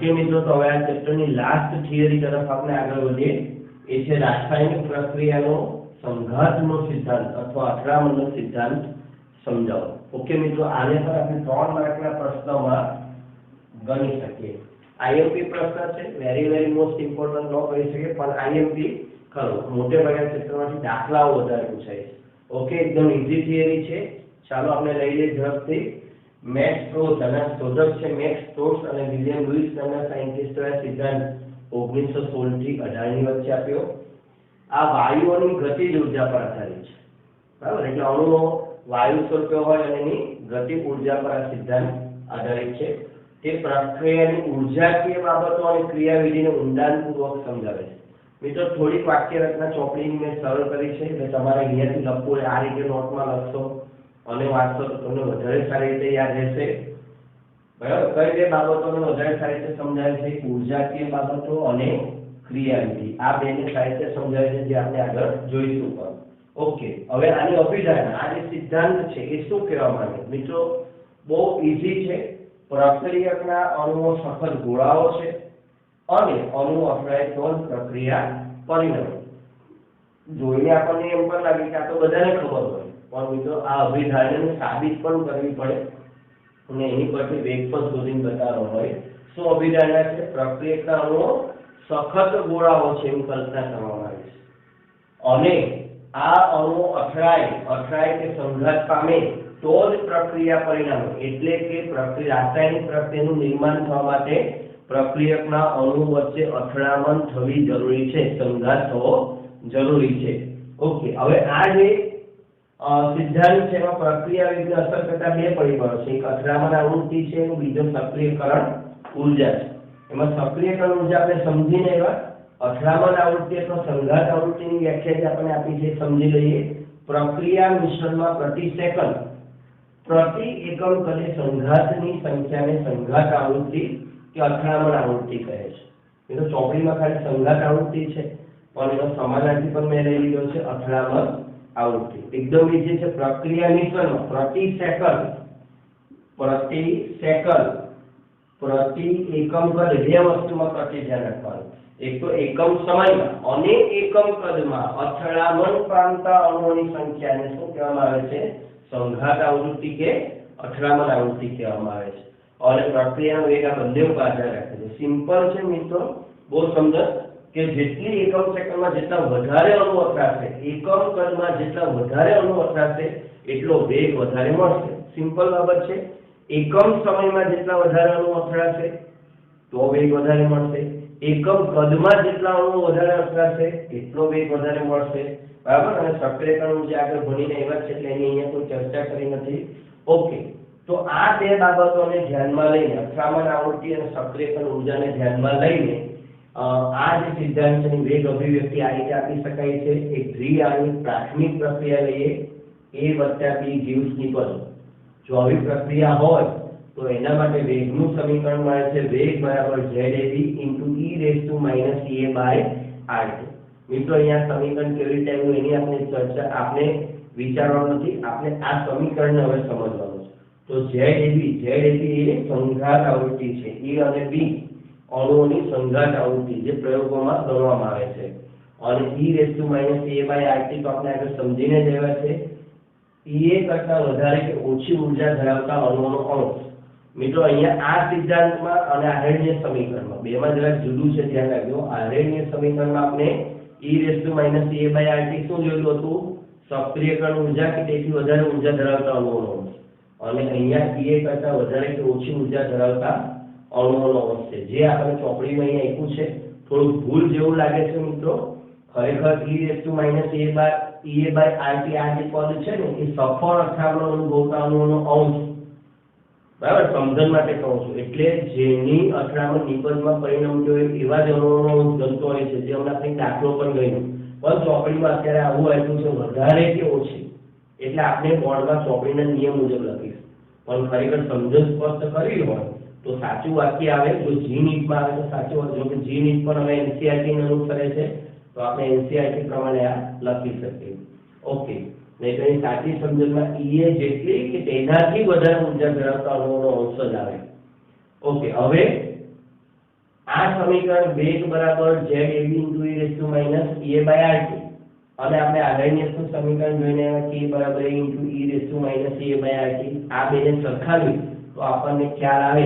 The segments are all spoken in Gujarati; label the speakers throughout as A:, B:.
A: ओके मित्रों, तो हवे आ चेप्टरनी लास्ट थियरी तरफ आपणे આગળ વધીએ। એ છે રાસાયણિક પ્રક્રિયાનો સંઘાતનો સિદ્ધાંત અથવા અથડામણનો સિદ્ધાંત સમજાવો। ઓકે મિત્રો, આને પર આપણે 3 માર્કના પ્રશ્નમાં ગણી શકીએ। આઈએમપી પ્રશ્ન છે, વેરી મોસ્ટ ઇમ્પોર્ટન્ટ ન કહી શકીએ પણ આઈએમપી ખરો, મોટે ભાગે ક્ષેત્રમાંથી દાખલાઓ વધારે પૂછાય છે। ઓકે, એકદમ ઈઝી થિયરી છે। ચાલો આપણે લઈ લઈએ ઝડપથી। મેક્સ સ્ટોર્સ અને શોધક છે મેક્સ સ્ટોર્સ અને વિલિયમ લુઈસ નામના સાયન્ટિસ્ટોએ સિદ્ધાંત 1916 થી 18 ની વચ્ચે આપ્યો। આ વાયુઓની ગતિજ ઉર્જા પર આધારિત છે, બરાબર? એટલે અણુઓ વાયુ સ્વરૂપે હોય અને એની ગતિજ ઉર્જા પર આ સિદ્ધાંત આધારિત છે। તે પ્રક્રિયાની ઉર્જાકીય બાબતો અને ક્રિયાવિધિને ઊંડાણપૂર્વક સમજાવે છે। મિત્રો, થોડીક વાક્ય રચના ચોપડીની મેં સરળ કરી છે, એટલે તમારે અહીંયાથી લખવું હોય આ રીતે નોટમાં લખશો અને વાંચશો તો તમને વધારે સારી રીતે યાદ રહેશે, બરાબર? કઈ બે બાબતોને વધારે સારી રીતે સમજાવે છે? ઉર્જાકીય બાબતો અને ક્રિયાવિધિ, આ બેને સારી રીતે સમજાવે છે, જે આપણે આગળ જોઈશું પણ। ઓકે, હવે આની અભિધારણા, આ જે સિદ્ધાંત છે એ શું કહેવા માંગે? મિત્રો, બહુ ઈઝી છે। પ્રક્રિયકના અણુઓ સખત ગોળાઓ છે અને અણુ અથડાય તો જ પ્રક્રિયા પરિણમે। જોઈને આપણને એમ પણ લાગે કે આ તો બધાને ખબર હોય, પણ મિત્રો આ અભિધારણાને સાબિત પણ કરવી પડે અને એની પરથી વેગ પણ શોધીને બતાવવાનો હોય। શું અભિધારણા છે? પ્રક્રિયકના અણુઓ સખત ગોળાઓ છે એવું કલ્પના કરવામાં આવી છે અને આ અણુઓ અથડાય કે સંઘાત પામે તો જ પ્રક્રિયા પરિણામે। એટલે કે રાસાયણિક પ્રક્રિયાનું નિર્માણ થવા માટે પ્રક્રિયકના અણુ વચ્ચે અથડામણ થવી જરૂરી છે, સંઘાત થવો જરૂરી છે। ઓકે, હવે આ જે સિદ્ધાંત છે એમાં પ્રક્રિયા વિશે અસર કરતા બે પરિબળો છે, એક અથડામણ આવૃત્તિ છે અને બીજો સક્રિયકરણ ઉર્જા છે। એમાં સક્રિયકરણ ઉર્જા આપણે સમજીને એવા અથડામણ આવૃત્તિ અથવા સંઘાત આવૃત્તિની વ્યાખ્યા જે આપણે આપી છે સમજી લઈએ। પ્રક્રિયા મિશ્રણમાં પ્રતિ સેકન્ડ પ્રતિ એકમ કદે સંઘાતની સંખ્યાને સંઘાત આવૃત્તિ કે અથડામણ આવૃત્તિ કહે છે। એ તો ચોપડીમાં ખાલી સંઘાત આવૃત્તિ છે પણ એનો સમાનાર્થી પણ મેં લઈ લીધો છે અથડામણ આવૃત્તિ। એકદમ ઈઝી છે। પ્રક્રિયા મિશ્રણમાં પ્રતિ સેકન્ડ પ્રતિ એકમ કદ, બે વસ્તુમાં પ્રતિ ધ્યાન રાખવાનું। એક તો એકમ સમયમાં અને એકમ કદમાં અથડામણ પામતા અણુઓની સંખ્યાને શું કહેવામાં આવે છે? સંઘાત આવૃત્તિ કે અથડામણ આવૃત્તિ કહેવામાં આવે છે। અને પ્રક્રિયાનો વેગ આ બંને ઉપર આધાર રાખે છે। સિમ્પલ છે મિત્રો, બહુ સમજ કે જેટલી એકમ સેકન્ડમાં જેટલા વધારે અણુ અથડાશે, એકમ કદમાં જેટલા વધારે અણુ અથડાશે એટલો વેગ વધારે મળશે। સિમ્પલ બાબત છે। એકમ સમયમાં જેટલા વધારે અણુ અથડાશે તો વેગ વધારે મળશે, એકમ કદમાં જેટલા અણુ વધારે અથડાશે એટલો વેગ વધારે મળશે, બરાબર? અને સક્રિયકરણ જે આગળ ભણીને એવા છે એટલે એની અહીંયા કોઈ ચર્ચા કરી નથી। ઓકે, તો આ બે બાબતોને ધ્યાનમાં લઈને, અથડામણ આવૃત્તિ અને સક્રિયકરણ ઉર્જાને ધ્યાનમાં લઈને આ જે સિદ્ધાંત છે વેગ અભિવ્યક્તિ આ રીતે આપી શકાય છે। એક દ્વિઆણિક પ્રાથમિક પ્રક્રિયા લઈએ, A + B gives નિપજ। જો આવી પ્રક્રિયા હોય તો એના માટે વેગનું સમીકરણ મળે છે વેગ બરાબર ZAB * e⁻ મિત્રો, અહીંયા સમીકરણ કેવી રીતે આવ્યું એની આપણે ચર્ચા આપણે વિચારવાનું નથી, આપણે આ સમીકરણને હવે સમજવાનું છે। તો ZAB એ સંઘાત આવૃત્તિ છે, E અને B અણુઓની સંઘાત આવૃત્તિ જે પ્રયોગોમાં ગણવામાં આવે છે, અને e⁻ તો આપણે આગળ સમજીને જ આવ્યા છે EA કરતા વધારે કે ઓછી ઉર્જા ધરાવતા અણુઓનો અંશ। મિત્રો, અહીંયા આ સિદ્ધાંતમાં અને આરએનએ સમીકરણમાં બેમાં જરા જુદું છે, ધ્યાન રાખજો। આરએનએ સમીકરણમાં આપણે e⁻ શું જોયું હતું? સક્રિયકરણ ઉર્જા કે તેથી વધારે ઉર્જા ધરાવતા અણુઓનો અંશ, અને અહીંયા EA કરતા વધારે કે ઓછી ઉર્જા ધરાવતા અણુઓનો અંશ છે, જે આપણે ચોપડીમાં અહીંયા આપ્યું છે। થોડું ભૂલ જેવું લાગે છે મિત્રો, ખરેખર e⁻ આ જે પદ છે ને એ સફળ અથડામણ અનુભવતા અણુઓનો અંશ, બરાબર? સમજણ માટે કહું છું, એટલે જેની અથડામણ નિપજમાં પરિણમતી હોય એવા જ અણુઓનો અંશ બનતો હોય છે, જે હમણાં કંઈક દાખલો પણ ગયો પણ ચોપડીમાં અત્યારે આવું આપ્યું છે વધારે કે ઓછી, એટલે આપણે બોર્ડમાં ચોપડીના નિયમ મુજબ લખીશું, પણ ખરેખર સમજણ સ્પષ્ટ કરવી હોય તો સાચું વાક્ય આવે। જો જી નીટમાં આવે તો સાચું વાક્ય, જો કે જી નીટ પણ હવે એનસીઆરટી ને અનુસરે છે તો આપણે એનસીઆરટી પ્રમાણે આ લખી શકીએ। ઓકે, નહીં તો એની સાચી સમજણમાં EA જેટલી કે તેનાથી વધારે ઉર્જા ધરાવતા અણુઓનો અંશ જ આવે। ઓકે, હવે આ સમીકરણ વેગ બરાબર ZAB * e raised to minus a/rt અને આપણે આરએનએસ નું સમીકરણ જોઈને k બરાબર a * e raised to minus a/rt આ બેને સરખાવી તો આપણને ખ્યાલ આવે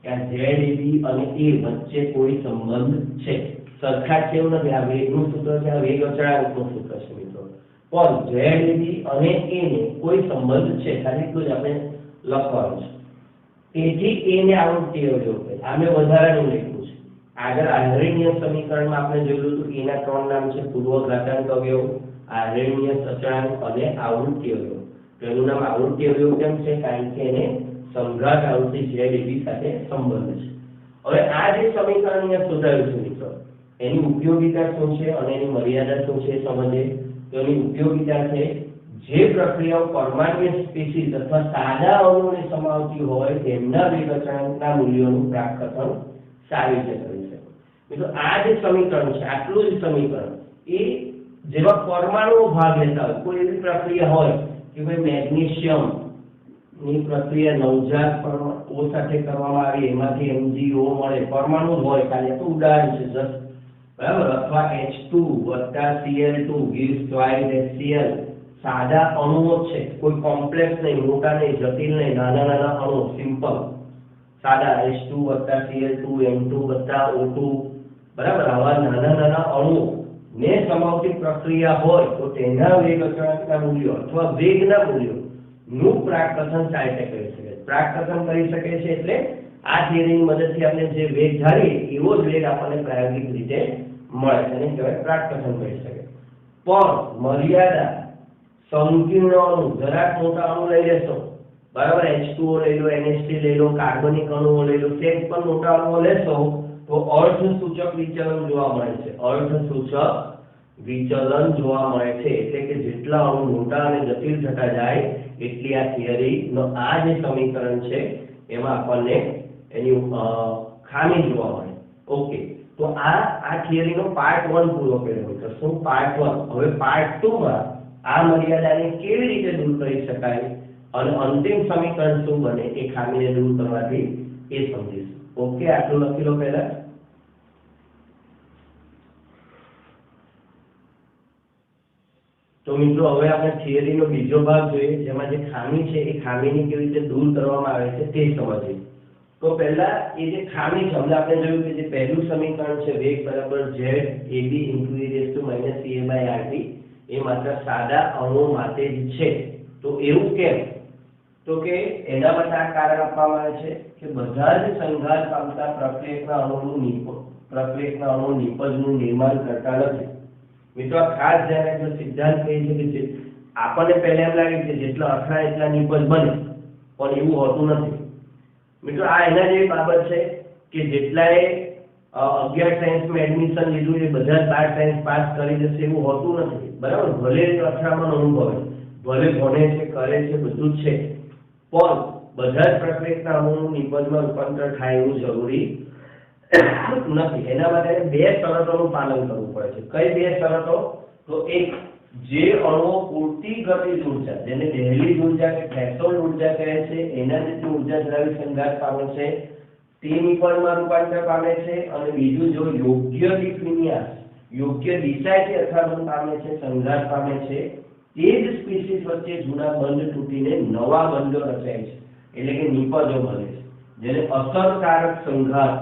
A: કે આ ZAB અને a વચ્ચે કોઈ સંબંધ છે. સરખા કેવું નથી, આ વેગનું સૂત્ર છે, આ વેગ અચળાંકનું સૂત્ર છે મિત્રો. પણ ZAB અને a ને કોઈ સંબંધ છે, ખાલી એટલું જ આપણે લખવાનું છે. તેથી a ને આવૃત્તિ અવયવ કહે. આમે વધારાનું લખ્યું છે. આગળ આરએનએસ સમીકરણમાં આપણે જોયું હતું કે એના ત્રણ નામ છે: પૂર્વઘાતાંક અવયવ, આરએનએસ અચળાંક અને આવૃત્તિ અવયવ. તેનું નામ આવૃત્તિ અવયવ કેમ છે? કારણ કે એને સમઘાત આવૃત્તિ ZAB સાથે સંબંધ છે. હવે આ જે સમીકરણ અહીંયા શોધાયું છે મિત્રો, એની ઉપયોગિતા શું છે અને એની મર્યાદા શું છે સમજે. તો એની ઉપયોગિતા છે જે પ્રક્રિયાઓ પરમાણ્વીય સ્પીસીસ અથવા સાદા અણુઓને સમાવતી હોય તેમના વેગ અચળાંકના મૂલ્યોનું પ્રાકથન સારી રીતે કરી શકે. મિત્રો આ જે સમીકરણ છે, આટલું જ સમીકરણ એ જેવા પરમાણુઓ ભાગ લેતા હોય, કોઈ એવી પ્રક્રિયા હોય કે ભાઈ મેગ્નેશિયમ ની પ્રક્રિયા નવજાત પરમાણુ સાથે કરવામાં આવી, એમાંથી MgO મળે, પરમાણુ હોય ખાલી, તો ઉદાહરણ છે જસ્ટ, બરાબર. અથવા H2 + Cl2 gives twice HCl, સાદા અણુઓ છે, કોઈ કોમ્પ્લેક્સ નહીં, મોટા નહીં, જટિલ નહીં, નાના નાના અણુ, સિમ્પલ સાદા H2 + Cl2 N2 + O2, બરાબર. આવા નાના નાના અણુ ને સમાવતી પ્રક્રિયા હોય તો તેના વેગ અચળાંકના મૂલ્યો અથવા વેગના મૂલ્યો નું પ્રાકથન સારી રીતે કરી શકે. પ્રાકથન કરી શકે છે એટલે આ થિયરીની મદદથી આપણે જે વેગ ધારીએ એવો જ વેગ આપણને પ્રાયોગિક રીતે મળે, એને કહેવાય પ્રાકથન કરી શકે. પણ મર્યાદા સંકીર્ણ અણુ, જરાક મોટા અણુ લઈ લેશો, બરાબર, H2O લઈ લો, NH3 લઈ લો, કાર્બનિક અણુઓ લઈ લો, સેમ પણ મોટા અણુઓ લેશો તો અર્ધસૂચક વિચલન જોવા મળે છે. અર્ધસૂચક વિચલન જોવા મળે છે એટલે કે જેટલા અણુ મોટા અને જટિલ થતા જાય એટલી આ થિયરી નો આ જે સમીકરણ છે એમાં આપણને એની ખામી જોવા મળે. ઓકે, તો આ થિયરીનો પાર્ટ 1 પૂરો કર્યો. તો શું પાર્ટ 1? હવે પાર્ટ 2 માં આ મર્યાદાને કેવી રીતે દૂર કરી શકાય અને અંતિમ સમીકરણ શું બને એ ખામીને દૂર કરવાથી એ સમજીશું. ઓકે, આટલું લખી લો પહેલા. તો મિત્રો હવે આપણે થિયરીનો બીજો ભાગ જોઈએ, જેમાં જે ખામી છે એ ખામીને કેવી રીતે દૂર કરવામાં આવે છે તે સમજીએ. તો પહેલા એ જે ખામી છે, હમણાં આપણે જોયું કે જે પહેલું સમીકરણ છે વેગ બરાબર ZAB * e a/rt એ માત્ર સાદા અણુઓ માટે જ છે. તો એવું કેમ? તો કે એના માટે આ કારણ આપવામાં આવે છે કે બધા જ સંઘાત પામતા પ્રક્રિયકના અણુનું નિપજનું નિર્માણ કરતા નથી. મિત્રો ખાસ ધ્યાન રાખજો, સિદ્ધાંત કહે છે કે આપણને પહેલા એમ લાગે કે જેટલા અથડાય એટલા નિપજ બને, પણ એવું હોતું નથી. મિત્રો આ એના જેવી બાબત છે કે જેટલાએ 11 સાયન્સમાં એડમિશન લીધું એ બધા 12 સાયન્સ પાસ કરી જશે એવું હોતું નથી, બરાબર. ભલે અથડામણ અનુભવે, ભલે ભણે છે, કરે છે, બધું જ છે, પણ બધા જ પ્રક્રિયકના અણુનું નિપજમાં રૂપાંતર થાય એવું જરૂરી નથી. એના માટે બે શરતોનું પાલન કરવું પડે છે. કઈ બે શરતો? તો એક, જે અણુઓ પૂરતી ગતિજ ઊર્જા, જેને દહેલીજ ઊર્જા કે થ્રેશોલ્ડ ઊર્જા કહે છે, એના જેટલી ઊર્જા ધરાવી સંઘાત પામે છે તે નિપજમાં રૂપાંતર પામે છે. અને બીજું, જો યોગ્ય દિશ વિન્યાસ, યોગ્ય દિશાથી અથડામણ પામે છે, સંઘાત પામે છે, તે જ સ્પીસીસ વચ્ચે જૂના બંધ તૂટીને નવા બંધો રચાય છે, એટલે કે નિપજો બને છે, જેને અસરકારક સંઘાત,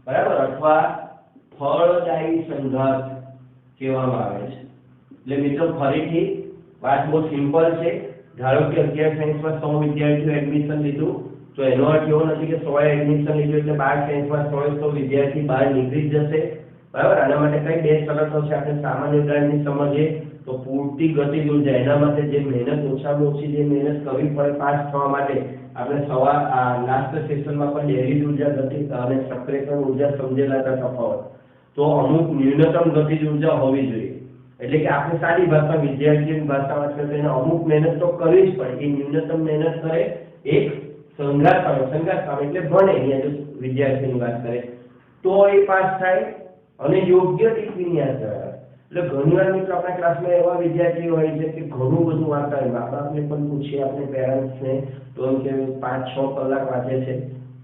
A: બરાબર, અથવા ફળદાયી સંઘાત કહેવામાં આવે છે. એટલે મિત્રો ફરીથી વાત બહુ સિમ્પલ છે. ધારો કે 11 સાયન્સમાં 100 વિદ્યાર્થીઓ એડમિશન લીધું, તો એનો અર્થ એવો નથી કે 100 એડમિશન લીધું એટલે 12 સાયન્સમાં 100 વિદ્યાર્થી બહાર નીકળી જશે, બરાબર. આના માટે કઈ બે શરતો છે આપણે સામાન્ય ઉદાહરણથી સમજીએ. તો પૂરતી ગતિજ ઊર્જા, એના માટે જે મહેનત, ઓછામાં ઓછી જે મહેનત કરવી પડે પાસ થવા માટે, આપણે લાસ્ટ સેશનમાં પણ દહેલીજ ઊર્જા, ગતિ અને સક્રિયકરણ ઊર્જા સમજેલા હતા તફાવત. તો અમુક ન્યૂનતમ ગતિજ ઊર્જા હોવી જોઈએ, એટલે કે આપણે સારી ભાષા, વિદ્યાર્થીઓની ભાષામાં છે તો એને અમુક મહેનત તો કરવી જ પડે. એ ન્યૂનતમ મહેનત કરે, એક સંઘાત પામે એટલે ભણે, અહીંયા જો વિદ્યાર્થીની વાત કરે તો એ પાસ થાય અને યોગ્ય દિશ વિન્યાસ ધરાવે. એટલે ઘણીવાર મિત્રો આપણા ક્લાસમાં એવા વિદ્યાર્થીઓ હોય છે કે ઘણું બધું વાંચતા હોય, મા બાપને પણ પૂછીએ, આપણે પેરેન્ટ્સને, તો એમ કે 5-6 કલાક વાંચે છે,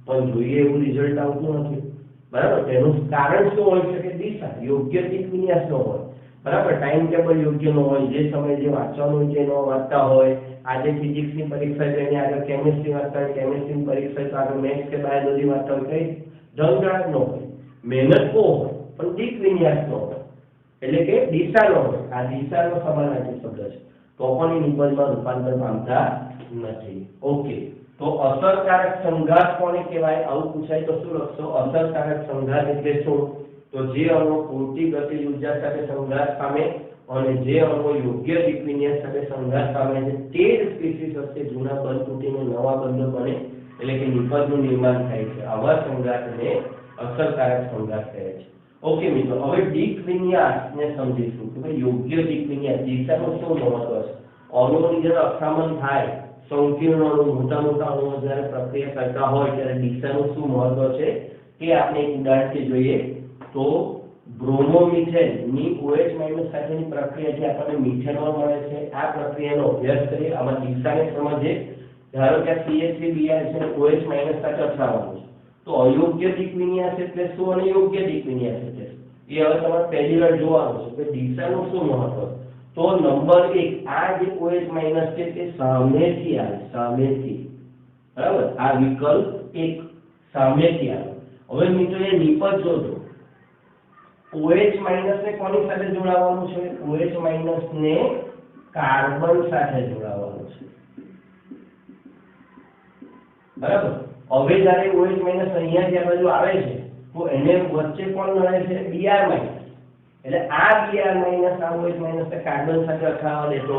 A: પણ જોઈએ એવું રિઝલ્ટ આવતું નથી. બરાબર, તેનું કારણ શું હોઈ શકે? દિશા, યોગ્ય દિક વિન્યાસ ન હોય, બરાબર, ટાઈમ ટેબલ યોગ્ય ન હોય, જે સમય જે વાંચવાનું છે ન વાંચતા હોય, આજે ફિઝિક્સની પરીક્ષા છે એની આગળ કેમિસ્ટ્રી વાંચતા હોય, કેમિસ્ટ્રીની પરીક્ષા તો આગળ મેથ્સ કે બાયોલોજી વાંચતા હોય, કઈ જંગળાટ ન હોય, મહેનત તો હોય પણ દિક વિન્યાસ ન હોય, એટલે કે દિશા ન હોય. આ દિશાનો સમાનાર્થી શબ્દ છે, તો પણ એ નિબંધમાં રૂપાંતર પામતા નથી. ઓકે, તો અસરકારક સંઘાત કોને કહેવાય? આવું પૂછાય તો શું લખશો? અસરકારક સંઘાત એટલે શું? તો જે અણુ પૂરતી ગતિજ ઉર્જા સાથે સંઘાત પામે અને જે અણુ યોગ્ય દિક વિન્યાસ સાથે સંઘાત પામે છે તે જ સ્પીસીસ વચ્ચે જૂના બંધ તૂટીને નવા બંધો બને, એટલે કે નિપજનું નિર્માણ થાય છે. આવા સંઘાતને અસરકારક સંઘાત કહે છે. ઓકે મિત્રો, હવે દિક વિન્યાસને સમજીશું કે ભાઈ યોગ્ય દિક વિન્યાસ, દિશાનું શું મહત્વ છે? અણુઓની જ્યારે અથડામણ થાય, સંકીર્ણ અણુ, મોટા મોટા અણુઓ જ્યારે પ્રક્રિયા કરતા હોય ત્યારે દિશાનું શું મહત્વ છે કે આપણે એક ઉદાહરણથી જોઈએ. તો બ્રોમોમિથેન ની OH- સાથેની પ્રક્રિયાથી આપણને મિથેનોલ મળે છે. આ પ્રક્રિયાનો અભ્યાસ કરીએ, આમાં દિશાને સમજીએ. ધારો કે CH3Br છે OH- સાથે અથડાવાનું છે, તો અયોગ્ય દિક વિન્યાસ એટલે શું અને યોગ્ય દિક વિન્યાસ એટલે શું, એ હવે તમારે પહેલી વાર જોવાનું છે કે દિશાનું શું મહત્વ. તો નંબર 1, આ જે OH- છે તે સામેથી આવે, સામેથી, બરાબર, આ વિકલ્પ 1 સામેથી આવે. હવે મિત્રો એ નિપજ જોજો, OH- ને કોની સાથે જોડાવવાનું છે? OH- ને કાર્બન સાથે જોડાવવાનું છે, બરાબર. હવે જ્યારે OH- અહીંયા જે બાજુ આવે છે તો એને વચ્ચે કોણ મળે છે? Br-, એટલે આ Br- આ OH- ને કાર્બન સાથે અથડાવા દેતો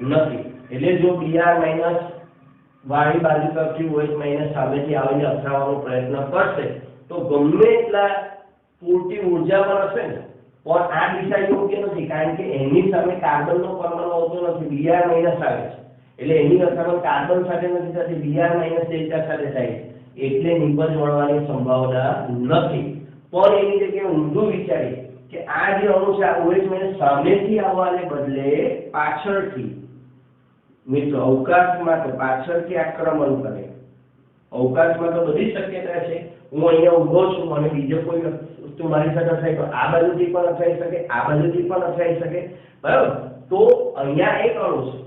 A: નથી. એટલે જો Br- વાળી બાજુ તરફથી OH- સામેથી આવીને અથડાવવાનો પ્રયત્ન કરશે તો ગમે એટલા પૂરતી ઉર્જા પણ હશે ને, પણ આ દિશા યોગ્ય નથી, કારણ કે એની સામે કાર્બનનો પરમાણુ આવતો નથી, Br- આવે છે, એટલે એની અથડામણ કાર્બન સાથે નથી થતી, Br- ડેલ્ટા સાથે થાય છે, એટલે નિપજ મળવાની સંભાવના નથી. પણ એની જગ્યાએ ઊંધું વિચારીએ કે આ જે અણુ છે આ OH- સામેથી આવવાને બદલે પાછળથી, મિત્રો અવકાશમાં તો પાછળથી આક્રમણ કરે, અવકાશમાં તો બધી શક્યતા છે, હું અહીંયા ઊભો છું અને બીજો કોઈ વસ્તુ મારી સાથે થાય તો આ બાજુથી પણ અથડાઈ શકે, આ બાજુથી પણ અથડાઈ શકે, બરાબર. તો અહીંયા એક અણુ છે,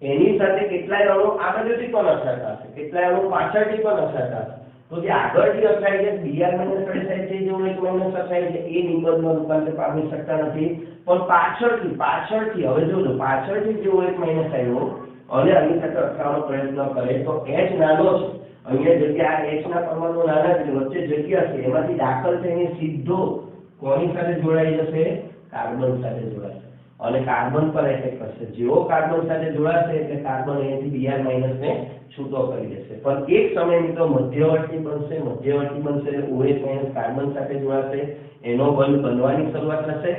A: એની સાથે કેટલાય અણુ આ બાજુથી પણ અથડાતા હશે, કેટલાય અણુ પાછળથી પણ અથડાતા હશે. તો જે આગળથી અથડાય છે Br- સાથે થાય છે, જે OH- અથડાય છે એ નિબંધમાં રૂપાંતર પામી શકતા નથી, પણ પાછળથી હવે જોજો, પાછળથી જે OH- આવ્યો અને આની સાથે અથડાવાનો પ્રયત્ન કરે તો H નાનો છે, અહીંયા જગ્યા આ H ના પરમાણુ નાના છે, વચ્ચે જગ્યા છે, એમાંથી દાખલ થઈને સીધો કોની સાથે જોડાઈ જશે? કાર્બન સાથે જોડાશે અને કાર્બન પર એટેક કરશે. જેવો કાર્બન સાથે જોડાશે એટલે કાર્બન અહીંથી Br- ને છૂટો કરી દેશે. પણ એક સમય મિત્રો મધ્યવર્તી બનશે એટલે OH- કાર્બન સાથે જોડાશે, એનો બંધ બનવાની શરૂઆત થશે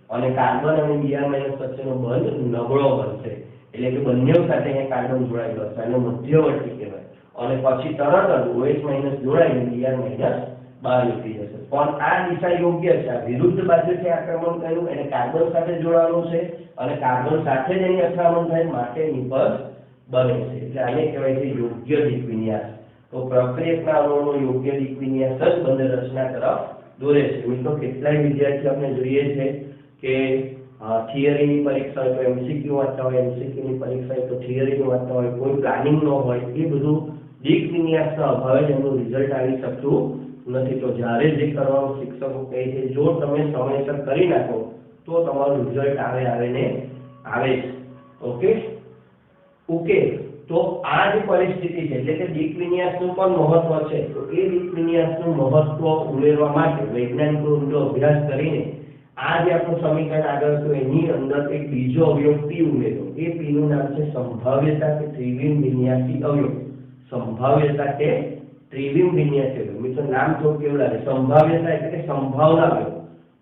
A: અને કાર્બન અને Br- વચ્ચેનો બંધ નબળો બનશે, એટલે કે બંને સાથે અહીંયા કાર્બન જોડાઈ જશે, આનો મધ્યવર્તી કહેવાય. અને પછી તરત જ OH- જોડાઈને Br- બહાર નીકળી જશે. પણ આ દિશા યોગ્ય છે, આ વિરુદ્ધ બાજુથી આક્રમણ કર્યું એટલે કાર્બન સાથે જોડાવાનું છે અને કાર્બન સાથે જ એની અથડામણ થાય માટે નિપજ બને છે, એટલે આને કહેવાય છે યોગ્ય દિક વિન્યાસ. તો પ્રક્રિયકના અણુઓનો યોગ્ય દિક વિન્યાસ જ બંધ રચના તરફ દોરે છે. મિત્રો કેટલાય વિદ્યાર્થીઓ આપણે જોઈએ છે કે થિયરીની પરીક્ષા હોય તો MCQ વાંચતા હોય, MCQની પરીક્ષા હોય તો થિયરીનું વાંચતા હોય, કોઈ પ્લાનિંગ ન હોય, એ બધું દિક વિન્યાસના અભાવે જ એનું રિઝલ્ટ આવી શકતું નથી. તો જ્યારે જે કરવાનું શિક્ષકો કહે છે જો તમે સમયસર કરી નાખો તો તમારું રિઝલ્ટ આવે છે. ઓકે, તો આ જે પરિસ્થિતિ છે એટલે કે દિક વિન્યાસનું પણ મહત્વ છે, તો એ દિક વિન્યાસનું મહત્વ ઉમેરવા માટે વૈજ્ઞાનિકો ઊંડો અભ્યાસ કરીને આ જે આપણું સમીકરણ આગળ હતું એની અંદર એક બીજો અવયવ P ઉમેર્યો. એ P નું નામ છે સંભાવ્યતા કે ત્રિવિમ વિન્યાસી અવયવ. સંભાવ્યતા કે ત્રિવિમ વિન્યાસી અવયવ. મિત્રો નામ તો કેવું લાગે? સંભાવ્યતા એટલે કે સંભાવના અવયવ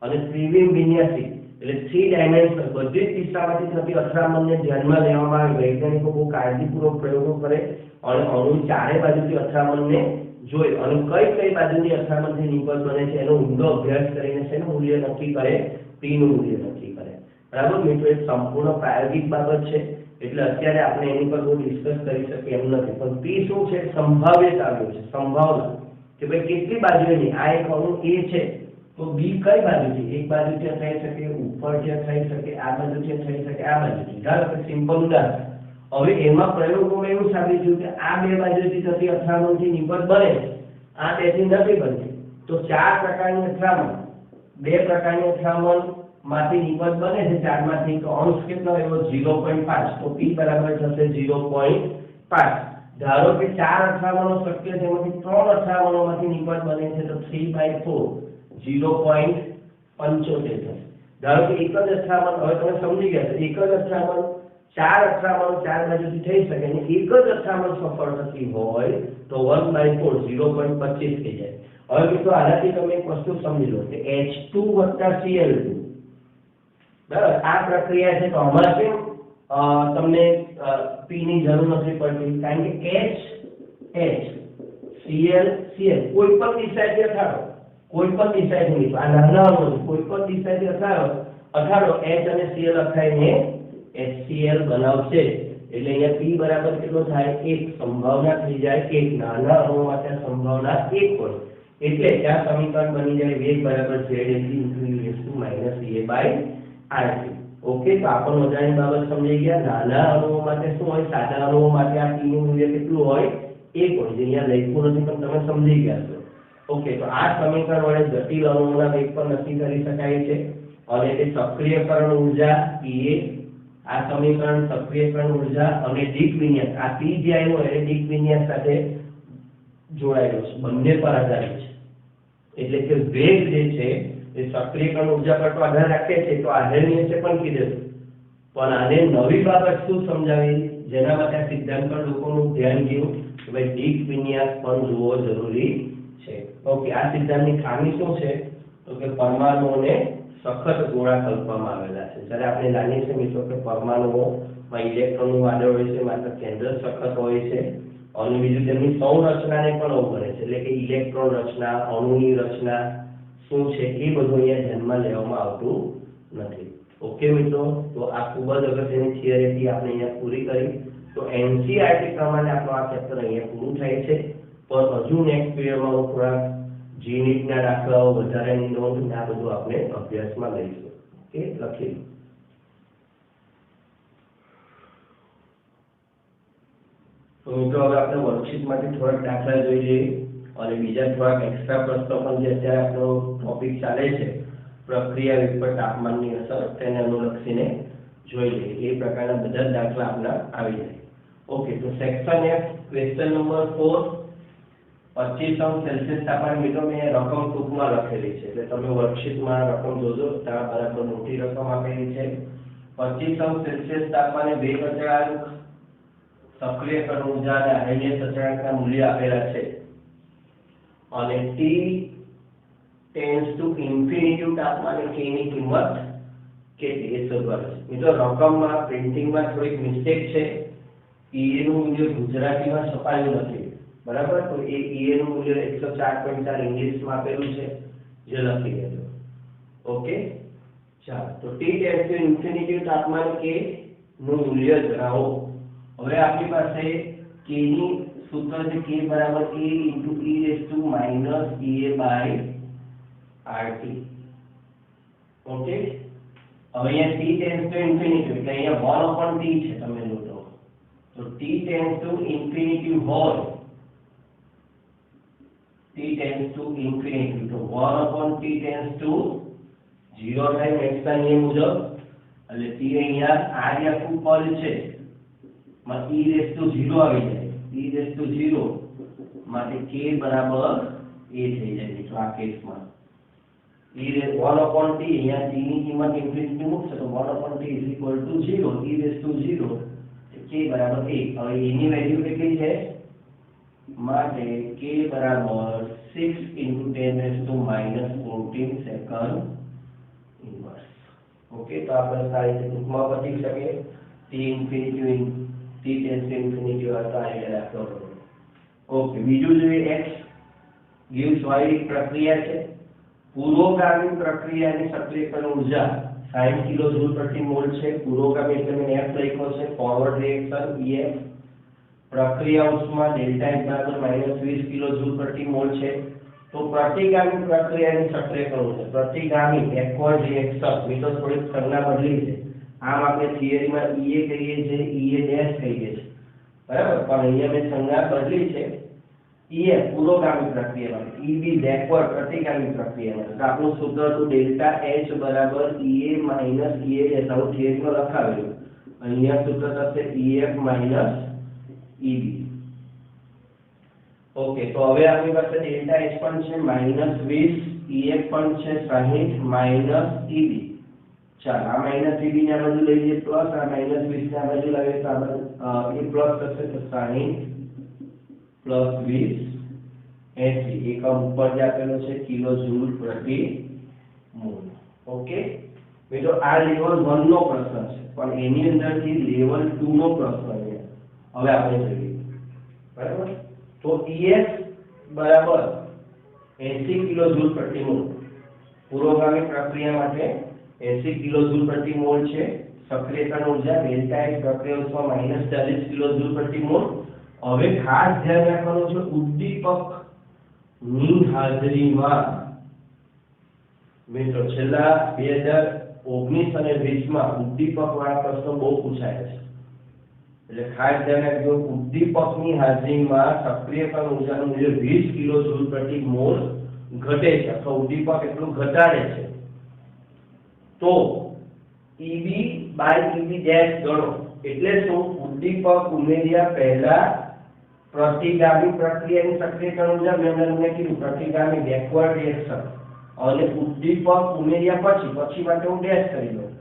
A: અને ત્રિવિમ વિન્યાસી એટલે 3 ડાયમેન્શન, બધી જ દિશામાંથી થતી અથડામણને ધ્યાનમાં લેવામાં આવે. વૈજ્ઞાનિકો બહુ કાળજીપૂર્વક પ્રયોગો કરે અને અણુ ચારે બાજુથી અથડામણને જોઈ અને કઈ બાજુની અથડામણથી નિપજ બને છે એનો ઊંડો અભ્યાસ કરીને શેનું મૂલ્ય નક્કી કરે? P નું મૂલ્ય નક્કી કરે. બરાબર મિત્રો, એક સંપૂર્ણ પ્રાયોગિક બાબત છે એટલે અત્યારે આપણે એની પર બહુ ડિસ્કસ કરી શકીએ એમ નથી, પણ P શું છે? સંભાવ્યતા આવ્યો છે, સંભાવના. કે ભાઈ કેટલી બાજુની આ એક અણુ A છે તો B કઈ બાજુથી એક બાજુથી થઈ શકે ઉપરથી થઈ શકે આ બાજુથી થઈ શકે આ બાજુથી ધારો કે સિમ્પલ ઉદાહરણ હવે એમાં પ્રયોગોમાં એવું સાબિત થયું કે આ બે બાજુથી થતી અથડામણથી નિપજ બને આ બેથી નથી બનતી તો ચાર પ્રકારની અથડામણ બે પ્રકારની અથડામણ માંથી નિપજ બને છે ચાર માંથી તો અંશ કેટલો એવો 0.5 તો P બરાબર થશે 0.5 ધારો કે ચાર અથડામણો શક્ય છે એમાંથી ત્રણ અથડામણોમાંથી નિપજ બને છે તો 3/4 0.75 થશે ધારો કે એક જ અથડામણ હવે તમે સમજી ગયા છો એક જ અથડામણ ચાર અથડામણો ચાર બાજુથી થઈ શકે અને એક જ અથડામણ સફળ થતી હોય તો 1/4 0.25 થઈ જાય હવે મિત્રો આનાથી તમે એક વસ્તુ સમજી લો કે H2 + Cl2 બરાબર આ પ્રક્રિયા છે તો આમાં કેમ તમને P ની જરૂર નથી પડતી કારણ કે H Cl કોઈ પણ દિશાથી અથાડો કોઈ પણ દિશાથી આ નાના અણુ કોઈ પણ દિશાથી અથાડો H અને Cl અથાઈને HCl બનાવશે એટલે અહીંયા P બરાબર કેટલો થાય એક સંભાવના થઈ જાય એક નાના અણુ માટે સંભાવના એક હોય એટલે આ સમીકરણ બની જાય વેગ બરાબર Z × -EA/RT ઓકે તો આપણને મજાની બાબત સમજી ગયા નાના અણુઓ માટે શું હોય સાદા અણુઓ માટે આ P નું મૂલ્ય કેટલું હોય એક હોય જે અહીંયા લખ્યું નથી પણ તમે સમજી ગયા છો ઓકે તો આ સમીકરણ વડે જટિલ અણુઓના વેગ પણ નક્કી કરી શકાય છે અને તે સક્રિયકરણ ઊર્જા PA આ સમીકરણ સક્રિયકરણ ઊર્જા અને દિક વિન્યાસ આ P જે આવ્યો એ દિક વિન્યાસ સાથે જોડાયેલો છે બંને પર આધારિત છે એટલે કે વેગ જે છે એ સક્રિયકરણ ઊર્જા પર તો આધાર રાખે છે તો આધારની છે પણ કીધું પણ આને નવી બાબત શું સમજાવી જેના માટે આ સિદ્ધાંત પર લોકોનું ધ્યાન ગયું કે ભાઈ દિક વિન્યાસ પણ જોવો જરૂરી છે ઓકે આ સિદ્ધાંતની ખામી શું છે તો કે પરમાણુઓને સખત ગોળા કલ્પવામાં આવેલા છે જ્યારે આપણે જાણીએ છીએ મિત્રો કે પરમાણુઓમાં ઇલેક્ટ્રોનનું વાદળ હોય છે માત્ર કેન્દ્ર સખત હોય છે અને બીજું તેમની સંરચનાને પણ અવગણે છે એટલે કે ઇલેક્ટ્રોન રચના અણુની રચના શું છે એ બધું અહીંયા ધ્યાનમાં લેવામાં આવતું નથી ઓકે મિત્રો તો આ ખૂબ જ અગત્યની થિયરી આપણે અહીંયા પૂરી કરી તો NCERT પ્રમાણે આપણું આ ચેપ્ટર અહીંયા પૂરું થાય છે પણ હજુ નેક્સ્ટ પીરિયડમાં હું થોડા જીનીટના દાખલાઓ વધારાની નોંધ ને આ બધું આપણે અભ્યાસમાં લઈશું ઓકે લખી લો તો મિત્રો હવે આપણે વર્કશીટમાંથી થોડાક દાખલા જોઈ લઈએ અને બીજા થોડાક એક્સ્ટ્રા પ્રશ્નો પણ જે અત્યારે આપણો ટોપિક ચાલે છે પ્રક્રિયા વેગ પર તાપમાનની અસર તેને અનુલક્ષીને જોઈ લઈએ એ પ્રકારના બધા દાખલા આપણા આવી જાય ઓકે તો section F question number 4 25 Celsius તાપમાન મિત્રો મેં રકમ ટૂંકમાં લખેલી છે એટલે તમે વર્કશીટમાં રકમ જોજો ત્યાં બરાબર મોટી રકમ આપેલી છે 25 સેલ્સિયસ તાપમાને વેગ અચળાંક સક્રિયકરણ ઊર્જા અને આયનીય અચળાંકના મૂલ્ય આપેલા છે અને T ટેન્ડ્સ ટુ ઇન્ફિનિટી તાપમાને K ની કિંમત કેટલી એ શોધવાનું છે મિત્રો રકમમાં પ્રિન્ટિંગમાં થોડીક મિસ્ટેક છે E નું મૂલ્ય ગુજરાતીમાં છપાયું નથી બરાબર તો એ E નું મૂલ્ય 104.4 ઇંગ્લિશમાં આપેલું છે જે લખી દેજો ઓકે ચાલો તો T ટેન્ડ્સ ટુ ઇન્ફિનિટી તાપમાન K નું મૂલ્ય જણાવો હવે આપણી પાસે K ની સૂત્ર છે K બરાબર A * -EA/RT ઓકે હવે અહીંયા T ટેન્ડ્સ ટુ ઇન્ફિનિટી એટલે અહીંયા 1/T છે તમે નોંધો તો T ટેન્ડ્સ ટુ ઇન્ફિનિટી હોય T ટેન્ડ્સ ટુ ઇન્ફિનિટી તો 1/T ટેન્ડ્સ ટુ 0 થાય મેક્સના નિયમ મુજબ એટલે T અહીંયા આ જે આખું પદ છે માં E રેઝ ટુ 0 આવી જાય E રેઝ ટુ 0 માટે K બરાબર A થઈ જાય મિત્રો આ કેસમાં E રેઝ 1/T અહીંયા T ની કિંમત ઇન્ફિનિટી મૂકશે તો 1/T = 0 E rays two 0 K બરાબર 1 હવે E ની વેલ્યુ કેટલી છે માટે K બરાબર 6 × 10⁻⁻14 સેકન્ડ ઇન્વર્સ ઓકે તો આપણે સારી રીતે ટૂંકમાં બતાવી શકીએ T infinity T tends to infinity હતા એટલે દાખલો ઓકે બીજું જોઈએ X gives y પ્રક્રિયા છે પૂર્વગામી પ્રક્રિયાની સક્રિયકરણ ઊર્જા 60 કિલોજૂલ પ્રતિ મોલ છે પૂર્વગામી એટલે મેં F લખ્યો છે ફોરવર્ડ રિએક્શન EF પ્રક્રિયા ઉષ્મા ડેલ્ટા એચ બરાબર -20 કિલો જૂલ પ્રતિ મોલ છે। તો પ્રતિગામી પ્રક્રિયાની સક્રિયકરણ ઊર્જા, પ્રતિગામી બેકવર્ડ રિએક્શન, મેં તો થોડીક સંજ્ઞા બદલી છે, આમ આપણે થિયરીમાં ઈએ કહીએ છીએ, ઈએ ડેશ કહીએ છીએ, બરાબર, પણ અહીંયા મેં સંજ્ઞા બદલી છે, ઈએ પુરોગામી પ્રક્રિયા માટે, ઈબી બેકવર્ડ પ્રતિગામી પ્રક્રિયા માટે। તો આપણું સૂત્ર હતું ડેલ્ટા એચ બરાબર ઈએ માઈનસ ઈએ ડેશ, આવું થિયરીમાં લખાવેલું, અહીંયા સૂત્ર થશે ઈએફ માઈનસ ઈબી। ઓકે, તો હવે આપણી પાસે ડેલ્ટા એચ પણ છે -20, ઈએફ પણ છે 60 માઈનસ ઈબી। ચાલો આ માઈનસ ઈબી ને આ બાજુ લઈ જઈએ પ્લસ, આ -20 ને આ બાજુ લાવીએ તો આ એ પ્લસ થશે, તો 60 પ્લસ 20 80, એકમ ઉપર જે આપેલો છે કિલો જૂલ પ્રતિ મોલ। ઓકે મિત્રો, આ લેવલ 1 નો પ્રશ્ન છે, પણ એની અંદરથી લેવલ 2 નો પ્રશ્ન છે, હવે આપણે જોઈએ, બરાબર। તો EF બરાબર 80 કિલો જૂલ પ્રતિ મોલ, પુરોગામી પ્રક્રિયા માટે 80 કિલો જૂલ પ્રતિ મોલ છે। સક્રિયકરણ ઊર્જા ડેલ્ટા એચ પ્રક્રિયા ઉષ્મા -40 કિલો જૂલ પ્રતિ મોલ। હવે ખાસ ધ્યાન રાખવાનું છે ઉદ્દીપક ની હાજરીમાં, મિત્રો છેલ્લા 2019 અને 20 માં ઉદ્દીપક વાળા પ્રશ્નો બહુ પૂછાય છે, એટલે ખાસ ધ્યાન રાખજો, ઉદ્દીપકની હાજરીમાં સક્રિયકરણ ઊર્જાનું મૂલ્ય 20 કિલો જૂલ પ્રતિ મોલ ઘટે છે અથવા ઉદ્દીપક એટલું ઘટાડે છે, તો EB બાય EB ડેશ ગણો। એટલે શું, ઉદ્દીપક ઉમેર્યા પહેલા પ્રતિગામી પ્રક્રિયાની સક્રિયકરણ ઊર્જા, મેં તમને કીધું પ્રતિગામી બેકવર્ડ રિએક્શન, અને ઉદ્દીપક ઉમેર્યા પછી માટે હું ડેશ કરી દઉં,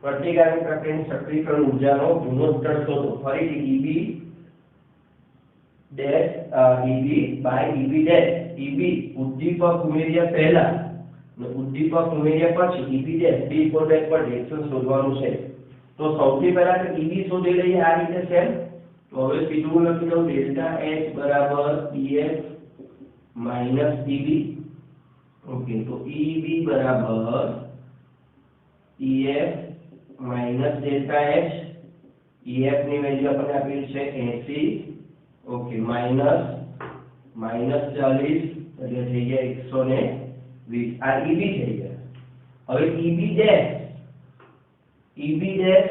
A: પ્રતિગામી પ્રક્રિયાની સક્રિયકરણ ઊર્જાનો ગુણોત્તર શોધો। ફરીથી EB dash EB by EB dash, EB ઉદ્દીપક ઉમેર્યા પહેલા અને ઉદ્દીપક ઉમેર્યા પછી EB dash B for backward reaction શોધવાનું છે। તો સૌથી પહેલા તો EB શોધી લઈએ આ રીતે સેમ। તો હવે સીધું લખી દઉં ડેલ્ટા H બરાબર EF માઈનસ EB। ઓકે, તો EB બરાબર EF minus delta H, EF ની વેલ્યુ આપણને આપેલી છે 80, ઓકે, માઈનસ 40 એટલે થઈ ગયા 120, આ EB થઈ ગયા। હવે EB ડેશ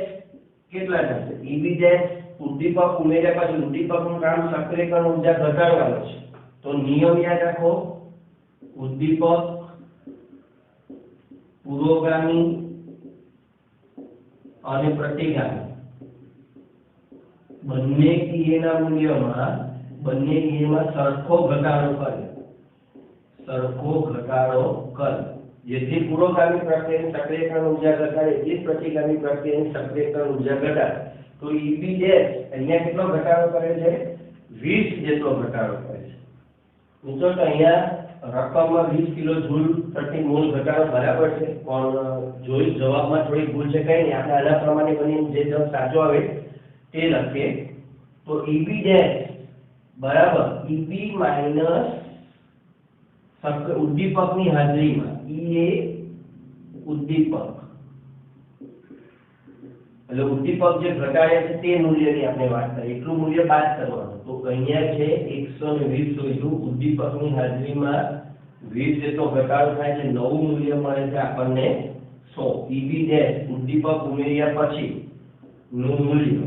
A: કેટલા થશે, EB ડેશ ઉદ્દીપક ઉમેર્યા પછી ઉદ્દીપકનું કામ સક્રિયકરણ ઊર્જા ઘટાડવાનું છે, તો નિયમ યાદ રાખો, ઉદ્દીપક પુરોગામી અને પ્રતિગામી બંને ઈએના મૂલ્યમાં સરખો ઘટાડો કરે, જેથી પુરોગામી પ્રક્રિયાની સક્રિયકરણ ઊર્જા ઘટાડે એ પ્રતિગામી પ્રક્રિયાની સક્રિયકરણ ઊર્જા ઘટાડે। તો EB ડેશ અહીંયા કેટલો ઘટાડો કરે છે, 20 જેટલો ઘટાડો કરે છે। મિત્રો તો અહીંયા રકમમાં 20 કિલો જૂલ પ્રતિ મોલ ઘટાડો બરાબર છે, પણ જોઈ જવાબમાં થોડી ભૂલ છે, કઈ નહીં, આપણે આના પ્રમાણે બની જે જવાબ સાચો આવે તે લખીએ। તો EB ડેશ બરાબર EB માઈનસ ઉદ્દીપકની હાજરીમાં, એ ઉદ્દીપક એટલે ઉદ્દીપક જે ઘટાડે છે તે મૂલ્યની આપણે વાત કરીએ, એટલું મૂલ્ય બાદ કરવાનું। તો અહીંયા છે 120 શોધ્યું, ઉદ્દીપકની હાજરીમાં 20 જેટલો ઘટાડો થાય છે, નવું મૂલ્ય મળે છે આપણને 100। EB ડેશ ઉદ્દીપક ઉમેર્યા પછી નું મૂલ્ય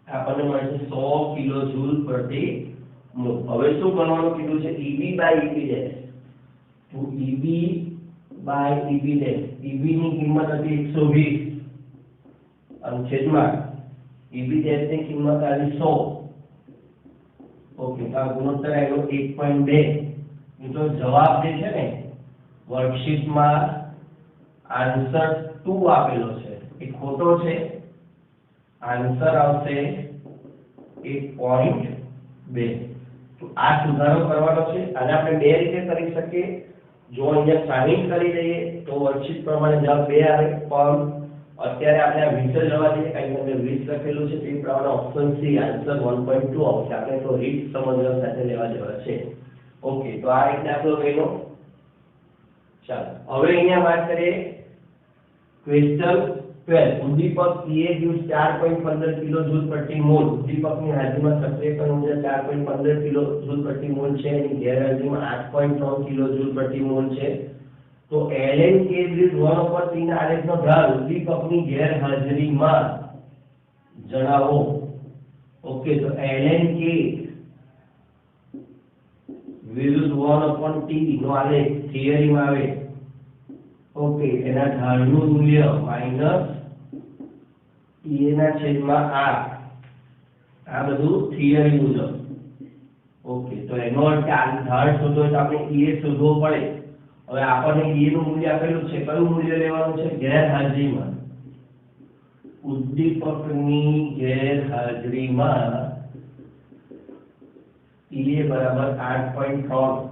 A: આપણને મળે છે 100 કિલો જૂલ પ્રતિ મોલ। હવે શું ગણવાનું કીધું છે, EB બાય EB ડેશ, તો EB by EB dash, EB ની કિંમત હતી 120 અને છેદમાં EB ડેશ ની કિંમત આવી 100, ઓકે, તો આ ગુણોત્તર આવ્યો 1.2। મિત્રો જવાબ જે છે ને વર્કશીટમાં આન્સર 2 આપેલો છે એ ખોટો છે, આન્સર આવશે 1.2। તો આ સુધારો કરવાનો છે, અને આપણે બે રીતે કરી શકીએ। જો અહીંયા 60 કરી દઈએ તો વર્કશીટ પ્રમાણે જવાબ 2 આવે, પણ અત્યારે આપણે આ 20 લેવા દઈએ, કારણ કે 20 લખેલું છે તે પ્રમાણે ઓપ્શન સી આન્સર 1.2 આવશે। આપણે તો રીત સમજવા સાથે લેવા દેવા છે। ઓકે, તો આ એક દાખલો ગયો। ચાલો હવે અહીંયા વાત કરીએ ક્વેશ્ચન 12 ઉદ્દીપક EA gives 4.15 કિલો જૂલ પ્રતિ મોલ ઉદ્દીપકની હાજરીમાં સક્રિયકરણ ઉર્જા 4.15 કિલો જૂલ પ્રતિ મોલ છે એની ગેરહાજરીમાં 8.3 કિલો જૂલ પ્રતિ મોલ છે તો ln k gives 1/3 ના આલેખનો ઢાળ ઉદ્દીપકની ગેરહાજરીમાં જણાવો ઓકે તો ln k વિરુદ્ધ 1/t નો આલેખ થિયરીમાં આવે ઓકે એના ઢાળનું મૂલ્ય માઈનસ e ના છેદમાં r આ બધું થિયરી મુજબ ઓકે તો એનો અર્થ આ ઢાળ શોધો તો આપણે e શોધવો પડે હવે આપણને e નું મૂલ્ય આપેલું છે કયું મૂલ્ય લેવાનું છે ગેરહાજરીમાં ઉદ્દીપકની ગેરહાજરીમાં e બરાબર 8.3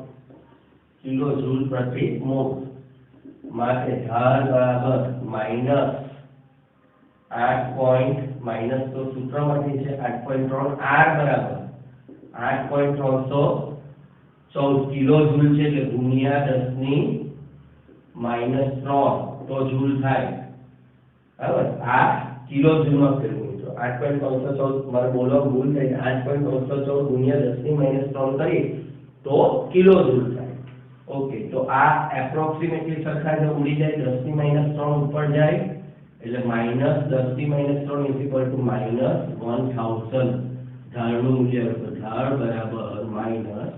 A: કિલો જૂલ પ્રતિ મોલ માટે ઢાળ બરાબર માઈનસ 8 માઈનસ તો સૂત્રમાંથી છે 8.3 r બરાબર 8.314 કિલો જૂલ છે એટલે ગુણ્યા 10 ની -3 તો જૂલ થાય બરાબર આ કિલો જૂલમાં ફેરવું તો 8.314 મારે બોલો ભૂલ થઈ 8.314 ગુણ્યા 10 ની -3 કરીએ તો કિલો જૂલ થાય ઓકે તો આ એપ્રોક્સિમેટલી સરખા જે ઉડી જાય 10 ની -3 ઉપર જાય એટલે -10 ની -3 -1000 ઢાળનું મૂલ્ય તો ઢાળ બરાબર -1000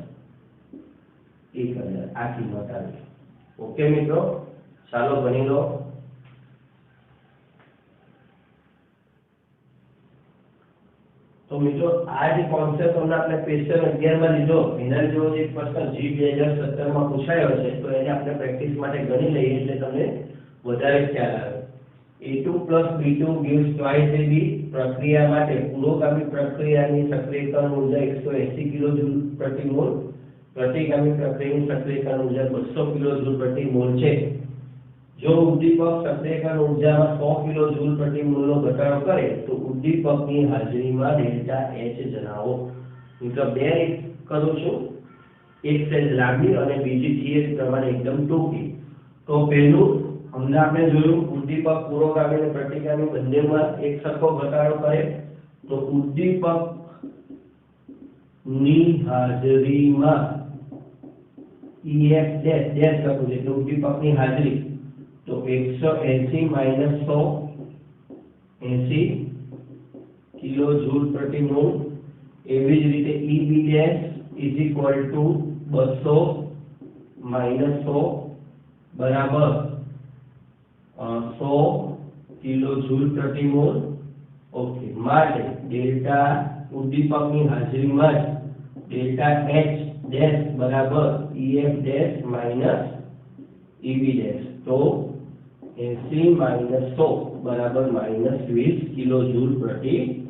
A: આ કિંમત આવી ઓકે મિત્રો ચાલો ગણી લો તો મિત્રો આ જે કોન્સેપ્ટ આપણે ક્વેશ્ચન 11 માં લીધો એના જેવો એક પ્રશ્ન G 2017 માં પૂછાયો છે તો એને આપણે પ્રેક્ટિસ માટે ગણી લઈએ એટલે તમને વધારે ખ્યાલ આવે A2 + B2 gives twice AB પ્રક્રિયા માટે પુરોગામી પ્રક્રિયાની સક્રિયકરણ ઉર્જા 180 કિલો જૂલ પ્રતિ મોલ પ્રતિગામી પ્રક્રિયાની સક્રિયકરણ ઉર્જા 200 કિલો જૂલ પ્રતિ મોલ છે જો ઉદ્દીપક સક્રિયકરણ ઉર્જામાં 100 કિલો જૂલ પ્રતિ મોલનો ઘટાડો કરે તો ઉદ્દીપકની હાજરીમાં ડેલ્ટા H જણાવો મિત્રો બે કરું છું એક સેલ લાંબી અને બીજી થિયરી પ્રમાણે એકદમ ટૂંકી તો પહેલું હમણાં આપણે જોયું ઉદ્દીપક પુરોગામી અને પ્રતિગામી બંનેમાં એક સરખો ઘટાડો કરે તો ઉદ્દીપક ની હાજરીમાં EF ડેશ લખું છે તો ઉદ્દીપકની હાજરી તો 180 - 100 80 કિલો જૂલ પ્રતિ મોલ એવી જ રીતે EB ડેશ = 200 - 100 બરાબર 100 કિલો જૂલ પ્રતિ મોલ ઓકે માટે ડેલ્ટા ઉદ્દીપકની હાજરીમાં ડેલ્ટા H ડેશ બરાબર EF ડેશ - EB ડેશ તો 80 - 100 બરાબર -20 કિલો જૂલ પ્રતિ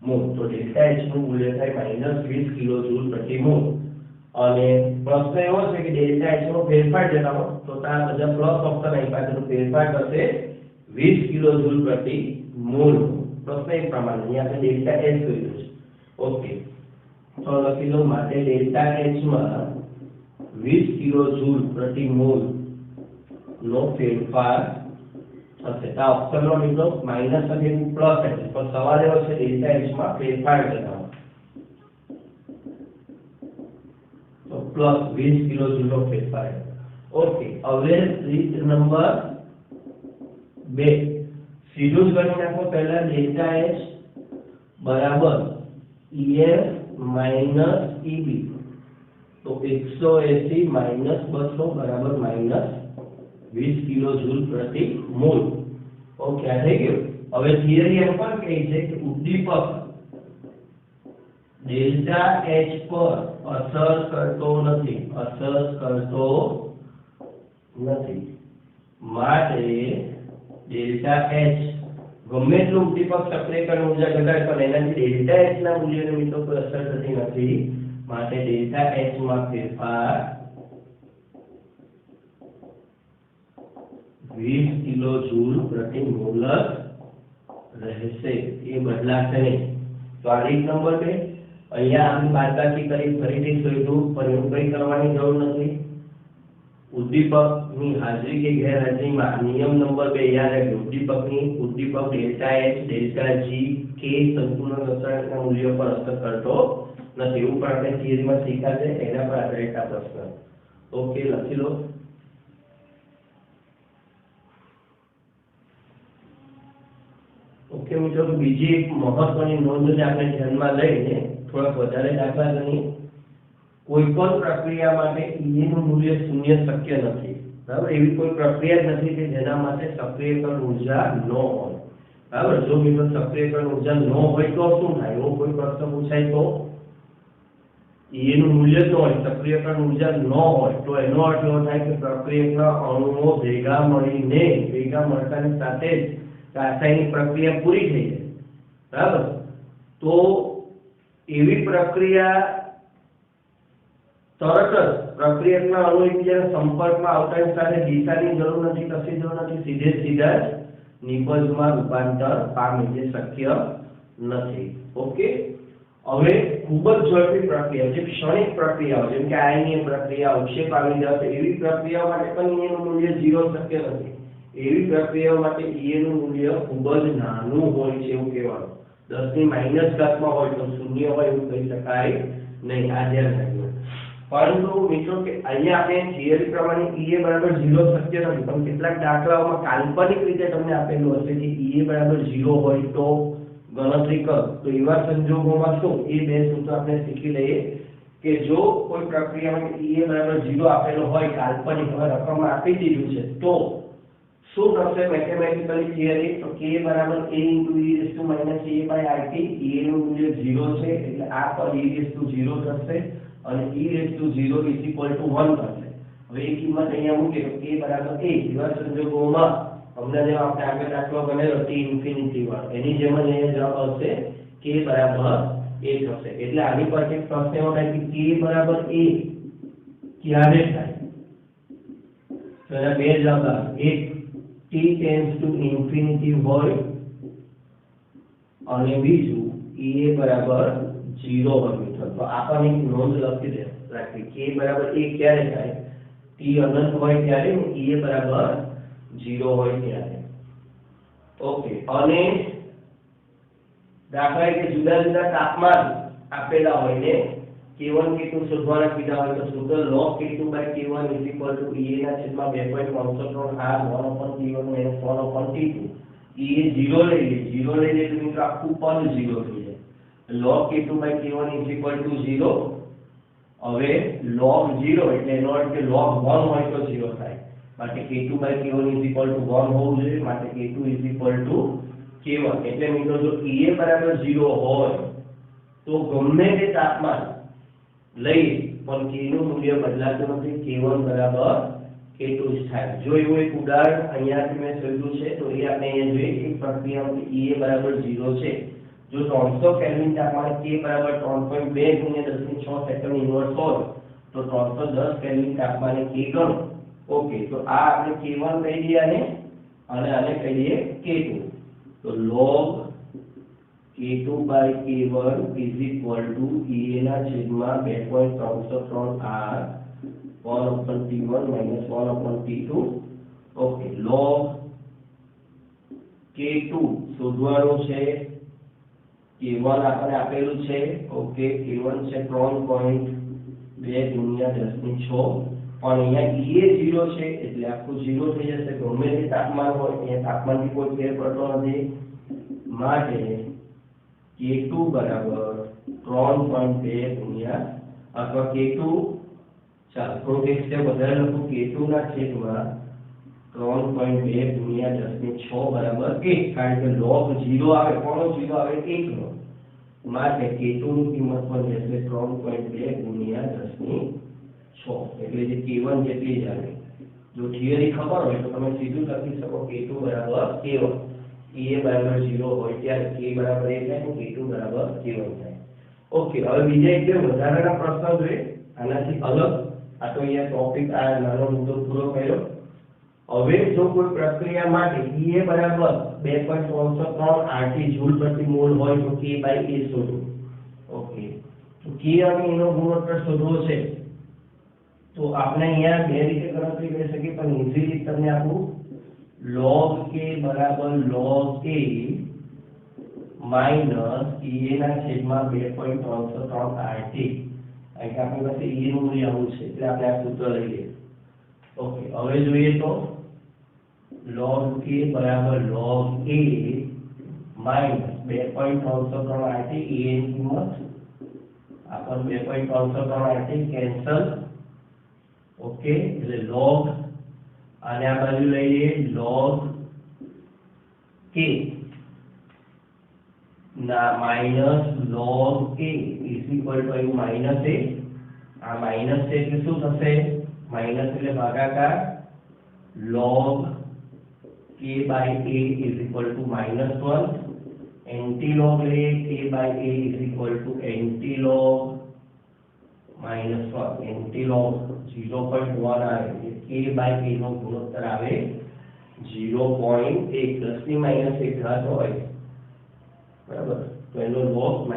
A: મોલ તો ડેલ્ટા H નું મૂલ્ય થાય -20 કિલો જૂલ પ્રતિ મોલ અને પ્રશ્ન એવો છે કે ડેલ્ટા H નો ફેરફાર જણાવો તો ત્યાં બધા પ્લસ ઓપ્શન આપ્યા છે તો ફેરફાર થશે 20 કિલો જૂલ પ્રતિ મોલ પ્રશ્ન એ પ્રમાણે અહીંયા આપણે ડેલ્ટા H જોઈતું છે ઓકે તો લખી લો માટે ડેલ્ટા H માં 20 કિલો જૂલ પ્રતિ મોલ નો ફેરફાર થશે તો ઓપ્શનનો મિત્રો માઈનસ અને પ્લસ છે તો સવાલ એવો છે ડેલ્ટા H માં ફેરફાર જણાવો તો પ્લસ 20 કિલો જૂલ નો ફેરફાર ઓકે હવે રીત નંબર 2 સીધું જ ગણી નાખો પહેલા ડેલ્ટા H બરાબર EF - EB તો 180 - 200 બરાબર -20 કિલો જૂલ પ્રતિ મોલ ઓકે આ થઈ ગયું હવે થિયરી એમ પણ કહે છે કે ઉદ્દીપક ડેલ્ટા H પર અસર કરતો નથી માટે ડેલ્ટા H ગમે એટલું ઉદ્દીપક સક્રિયકરણ ઉર્જા ઘટાડે પણ એનાથી ડેલ્ટા H ના મૂલ્યને મિત્રો કોઈ અસર થતી નથી માટે ડેલ્ટા H માં ફેરફાર 20 કિલો જૂલ પ્રતિ મોલ રહેશે એ બદલાશે નહીં તો આ રીત નંબર 2 અહીંયા આપણે બાદબાકી કરી ફરીથી શોધ્યું પણ એવું કંઈ કરવાની જરૂર નથી ઉદ્દીપકની હાજરી કે ગેરહાજરીમાં નિયમ નંબર 2 યાદ રાખજો, ઉદ્દીપક ડેલ્ટા એચ ડેલ્ટા જી કે સંપૂર્ણ રસાયણના મૂલ્યો પર અસર કરતો નથી. એવું પણ આપણે થિયરીમાં શીખ્યા છે, એના પર આધારિત આ પ્રશ્ન. ઓકે, લખી લો. ઓકે મિત્રો, બીજી એક મહત્વની નોંધને આપણે ધ્યાનમાં લઈને થોડાક વધારે દાખલા ગણીએ. કોઈ પણ પ્રક્રિયા માટે E નું મૂલ્ય શૂન્ય શક્ય નથી. બરાબર, એવી કોઈ પ્રક્રિયા જ નથી કે જેના માટે સક્રિયકરણ ઊર્જા ન હોય. બરાબર, જો મિત્રો સક્રિયકરણ ઊર્જા ન હોય તો શું થાય? એવો કોઈ પ્રશ્ન પૂછાય તો E નું મૂલ્ય તો હોય, સક્રિયકરણ ઊર્જા ન હોય તો એનો અર્થ એવો થાય કે પ્રક્રિયકના અણુઓ ભેગા મળતાની સાથે જ રાસાયણિક પ્રક્રિયા પૂરી થઈ જાય. બરાબર, તો એવી પ્રક્રિયા તરત જ પ્રક્રિયકના અણુ એકબીજાના સંપર્કમાં આવતાની સાથે દિશાની જરૂર નથી, કશી જરૂર નથી, સીધા જ નિપજમાં રૂપાંતર પામે, જે શક્ય નથી. ઓકે, હવે ખૂબ જ ઝડપી પ્રક્રિયા, જે ક્ષણિક પ્રક્રિયાઓ જેમ કે આયનીય પ્રક્રિયા, અવક્ષેપ આવી જશે, એવી પ્રક્રિયાઓ માટે પણ E નું મૂલ્ય 0 શક્ય નથી. એવી પ્રક્રિયાઓ માટે E નું મૂલ્ય ખૂબ જ નાનું હોય છે એવું કહેવાનું. 10 - ઘાતમાં હોય તો શૂન્ય હોય એવું કહી શકાય નહીં. આ ધ્યાન રાખજો. પરંતુ મિત્રો કે અહીંયા આપણે થિયરી પ્રમાણે E બરાબર 0 શક્ય નથી, પણ કેટલાક દાખલાઓમાં કાલ્પનિક રીતે તમને આપેલું હશે કે E બરાબર 0 હોય તો ગણતરી કરો. તો એવા સંજોગોમાં શું એ બે સૂત્રો આપણે શીખી લઈએ કે જો કોઈ પ્રક્રિયામાં E બરાબર 0 આપેલો હોય, કાલ્પનિક હવે રકમ આપી દીધું છે, તો શું થશે મેથેમેટિકલી થિયરી? તો k બરાબર a * e - a/rt. E નું મૂલ્ય 0 છે એટલે આ પદ e0 થશે અને e0 = 1 થશે. હવે એ કિંમત અહીંયા મૂકે તો k બરાબર a. એવા સંજોગોમાં હમણાં જેમ આપણે આગળ દાખલો ગણેલો t ઇન્ફિનિટી વાળો, એની જેમ જ અહીંયા જવાબ આવશે k બરાબર a થશે. એટલે આની પરથી પ્રશ્ન એવો થાય કે k બરાબર a ક્યારે થાય? તો એના બે જવાબ આવે. એક t tends to infinity હોય અને બીજું E બરાબર 0 હોય મિત્રો. તો આપણને એક નોંધ લખી દે રાખી, k બરાબર a ક્યારે થાય? t અનંત હોય ત્યારે, E બરાબર 0 હોય ત્યારે. ઓકે, અને દાખલા કે જુદા જુદા તાપમાન આપેલા હોય ને k1 k2 શોધવાના કીધા હોય તો સૂત્ર log k2/k1 = E/2.63 r 1/T1 - 1/T2. E 0 લઈ લે તો મિત્રો આખું પદ 0 થઈ જાય. log k2/k1 = 0. હવે log 0 એટલે એનો અર્થ કે log 1 હોય તો 0 થાય. માટે k2/k1 = 1 હોવું જોઈએ. માટે k2 = k1. એટલે મિત્રો જો E બરાબર 0 હોય તો ગમે તે તાપમાન લઈએ પણ k નું મૂલ્ય બદલાતું નથી, k1 બરાબર k2 જ થાય. જો એવું એક ઉદાહરણ અહીંયાથી મેં શોધ્યું છે તો એ આપણે અહીંયા જોઈએ કે પ્રક્રિયામાં E બરાબર 0 છે. જો 300 કેલ્વિન તાપમાને k બરાબર 3.2 × 10⁶ સેકન્ડ ઇન્વર્સ હોય તો 310 કેલ્વિન તાપમાને k ગણો. ઓકે, તો આ આપણે k1 કહી દઈએ અને આને કહી દઈએ k2. તો log k2/k1 = E/2.363 r 1/T1 - 1/T2. Okay, log k2 શોધવાનું છે, k1 આપણને આપેલું છે. ઓકે, k1 છે 3.2 × 10⁶. અને અહીંયા E 0 છે એટલે આખું 0 થઈ જશે. ગમે તે તાપમાન હોય અહીંયા તાપમાનથી કોઈ ફેર પડતો નથી. માટે k2 બરાબર 3.2 અથવા k2, ચાલો થોડુંક એક સ્ટેપ વધારે લખું, k2 ના છેદમાં 3.2 × 10⁶ બરાબર 1. કારણ કે log 0 આવે, કોનો 0 આવે? 1 નો. માટે k2 ની કિંમત પણ જશે 3.2 × 10⁶. એટલે જે k1 જેટલી જ આવે. જો થિયરી ખબર હોય તો તમે સીધું લખી શકો k2 બરાબર k1. E બરાબર 0 હોય ત્યારે k બરાબર 1 થાય અને k2 બરાબર k1 થાય. ઓકે, હવે બીજા એક બે વધારાના પ્રશ્નો જોઈએ આનાથી અલગ. આ તો અહીંયા ટોપિક આ નાનો મુદ્દો પૂરો કર્યો. હવે જો કોઈ પ્રક્રિયા માટે E બરાબર 2.63 RT જૂલ પ્રતિ મોલ હોય તો k/a શોધો. ઓકે, તો k અને એનો ગુણોત્તર શોધવો છે તો તો આપણે અહીંયા બે રીતે ગણતરી કરી શકીએ, પણ ઈઝી રીત તમને આપું, log k બરાબર log a માઈનસ ea ના છેદમાં 2.303 RT. અહીં આપણી પાસે ea નું મૂલ્ય આવું છે એટલે આપણે આ સૂત્ર લઈએ. ઓકે, હવે જોઈએ તો log k બરાબર log a minus 2.303 RT, ea ની કિંમત આપણ 2.303 RT કેન્સલ. ઓકે, એટલે log અને આ બાજુ લઈએ log k ના minus log a is equal to અહીં માઈનસ a, આ માઈનસ છે એટલે શું થશે, માઈનસ એટલે ભાગાકાર, log k by a is equal to -1, anti log લઈએ k by a is equal to anti log -1, anti log 0.1 આવે એટલે k બાય a નો ગુણોત્તર આવે 0.1, 10 ની -1 ઘાત હોય બરાબર, તો એનો log -1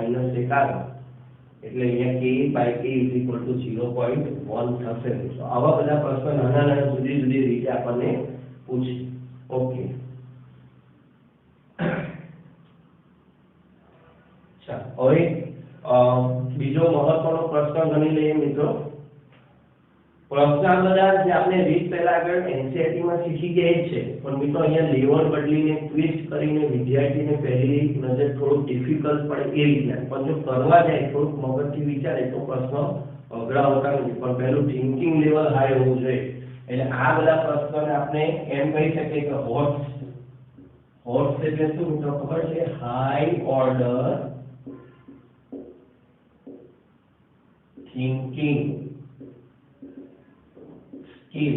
A: આવે એટલે અહીંયા k by a is equal to 0.1 થશે. તો આવા બધા પ્રશ્નો નાના નાના જુદી જુદી રીતે આપણને પૂછે. ઓકે, ચાલો હવે બીજો મહત્વનો પ્રશ્ન ગણી લઈએ મિત્રો. પ્રશ્ન બધા જે આપણે રીત પહેલા આગળ એનસીઈઆરટી માં શીખી ગયા છે, પણ મિત્રો અહીંયા લેવલ બદલીને ટ્વિસ્ટ કરીને વિદ્યાર્થીને પહેલી નજર થોડું ડિફિકલ્ટ પડે એ રીતના, પણ જો કરવા જાય થોડુંક મગજથી વિચારે તો પ્રશ્ન અઘરા હોતા નથી, પણ પહેલું થિંકિંગ લેવલ હાઈ હોવું જોઈએ. એટલે આ બધા પ્રશ્નોને આપણે એમ કહી શકીએ કે હોટ્સ એટલે શું મિત્રો ખબર છે, high order thinking skill,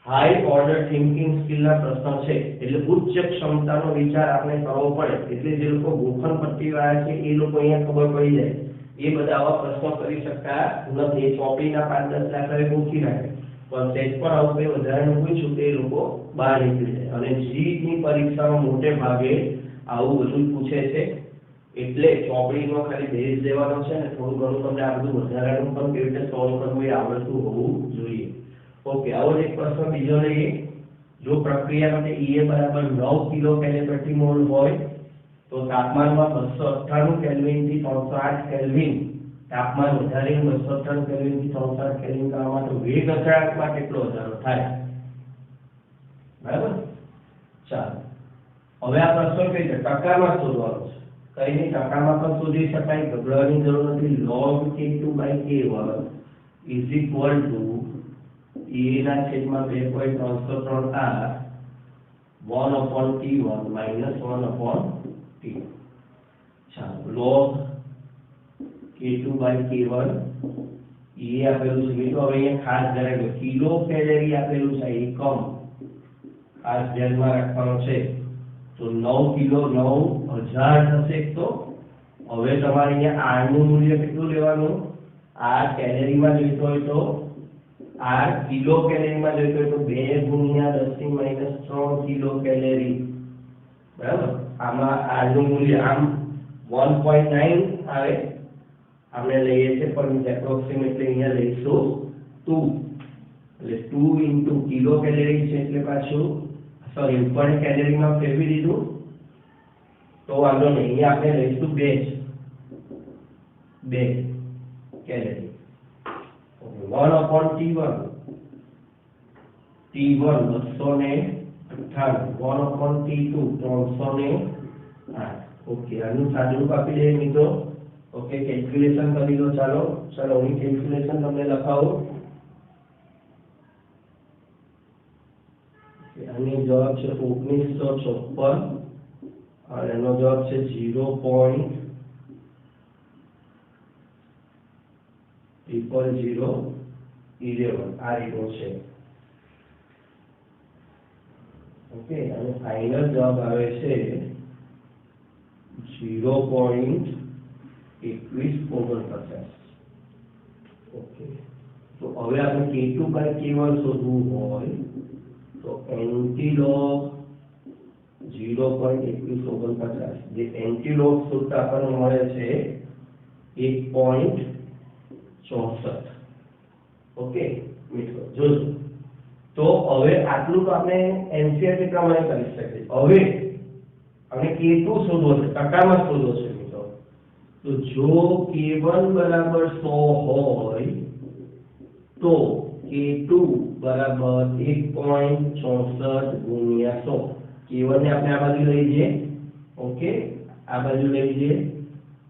A: high order thinking skill ના પ્રશ્નો છે. એટલે ઉચ્ચ ક્ષમતાનો વિચાર આપણે કરવો પડે, એટલે જે લોકો ગોખણ પટ્ટી વાળા છે એ લોકો અહીંયા ખબર પડી જાય, એ બધા આવા પ્રશ્નો કરી શકતા નથી. ચોપડીના 5-10 દાખલા ગોખી નાખે, પણ સેટ પર આવું કંઈ વધારાનું પૂછ્યું તો એ લોકો બહાર નીકળી જાય. અને જીની પરીક્ષામાં મોટે ભાગે આવું બધું પૂછે છે, એટલે ચોપડીનો ખાલી બેઝ લેવાનો છે ને થોડું ઘણું તમને આ બધું વધારાનું પણ કેવી રીતે સોલ્વ કરવું એ આવડતું હોવું જોઈએ. ઓકે, આવો એક પ્રશ્ન બીજો લઈએ. જો પ્રક્રિયા માટે Ea બરાબર 9 કિલો કેલરી પ્રતિ મોલ હોય તો તાપમાનમાં 298 કેલ્વિન થી 308 કેલ્વિન તાપમાન વધારીને 298 કેલ્વિન થી 308 કેલ્વિન કરવા માટે વેગ અચળાંકમાં કેટલો વધારો થાય? બરાબર, ચાલો હવે આ પ્રશ્ન કઈ રીતે ટકામાં શોધવાનો છે. કઈ નહીં, ટકામાં પણ શોધી શકાય, ગભરાવાની જરૂર નથી. log k2/k1 is equal two a ના છેદમાં 2.303 1/t1 -1/t. ચાલો log k2/k1 એ આપેલું છે મિત્રો. હવે અહીંયા ખાસ ધ્યાન રાખો, કિલો કેલરી આપેલું છે, એકમ ખાસ ધ્યાનમાં રાખવાનું છે. તો 9 કિલો 9000 થશે. તો હવે તમારે અહીંયા r નું મૂલ્ય કેટલું લેવાનું, r કેલરીમાં જોઈતો હોય તો r કિલો કેલરીમાં જોઈતો હોય તો 2 × 10⁻³ કિલો કેલરી બરાબર. આમાં r નું મૂલ્ય આમ 1.9 આવે, આપણે લઈએ છીએ પણ એપ્રોક્સિમેટલી અહીંયા લઈશું 2, એટલે 2 × કિલો કેલરી છે એટલે પાછું સોરી ઉપર કેલરીમાં ફેરવી દીધું તો વાંધો નહીં, અહીંયા આપણે લઈશું 2 કેલરી. 1/t1 298 1/t2 308. ઓકે, આનું સાદુરૂપ આપી દઈએ મિત્રો. ઓકે, કેલ્ક્યુલેશન કરી લો. ચાલો હું કેલ્ક્યુલેશન તમને લખાવું. આનો જવાબ છે 1954 અને એનો જવાબ છે 0.00011. આ રીતનો છે. ઓકે, અને ફાઇનલ જવાબ આવે છે 0.2149. ઓકે, તો હવે આપણે k2/k1 શોધવું હોય તો એન્ટીલોગ 0.2149, જે એન્ટીલોગ શોધતા આપણને મળે છે 1.64. ઓકે મિત્રો જોજો તો હવે આટલું તો આપણે એનસીઆરટી પ્રમાણે કરી શકીએ હવે આપણે K2 શોધવો છે ટકામાં શોધવો છે મિત્રો તો જો K1 બરાબર 100 હોય તો K2 બરાબર 1.64 ગુણ્યા 100 K1 ને આપણે આ બાજુ લઈ જઈએ ઓકે આ બાજુ લઈ જઈએ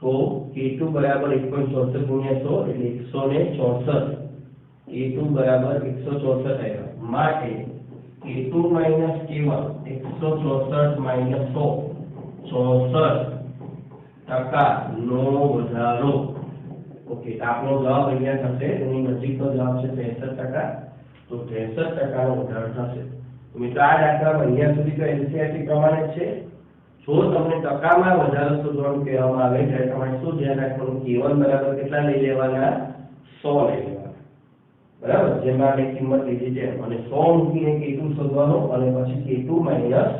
A: તો K2 બરાબર 1.64 ગુણ્યા 100 એટલે 164 K2 બરાબર 164 આવ્યા માટે K2 માઈનસ K1 164 માઈનસ 100 64% નો વધારો ઓકે આપણો જવાબ અહીંયા થશે એની નજીકનો જવાબ છે 63%. તો 63% નો વધારો થશે તો મિત્રો આ દાખલામાં અહીંયા સુધી તો એનસીઆરટી પ્રમાણે છે જો તમને ટકામાં વધારો શોધવાનું કહેવામાં આવે ત્યારે તમારે શું ધ્યાન રાખવાનું K1 બરાબર કેટલા લઈ લેવાના 100 લઈ લેવાના બરાબર જેમાં આપણે કિંમત લીધી છે અને 100 મૂકીને K2 શોધવાનો અને પછી K2 માઈનસ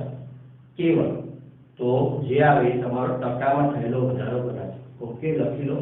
A: K1 તો જે આવે એ તમારો ટકામાં થયેલો વધારો ગણાશે ઓકે લખી લો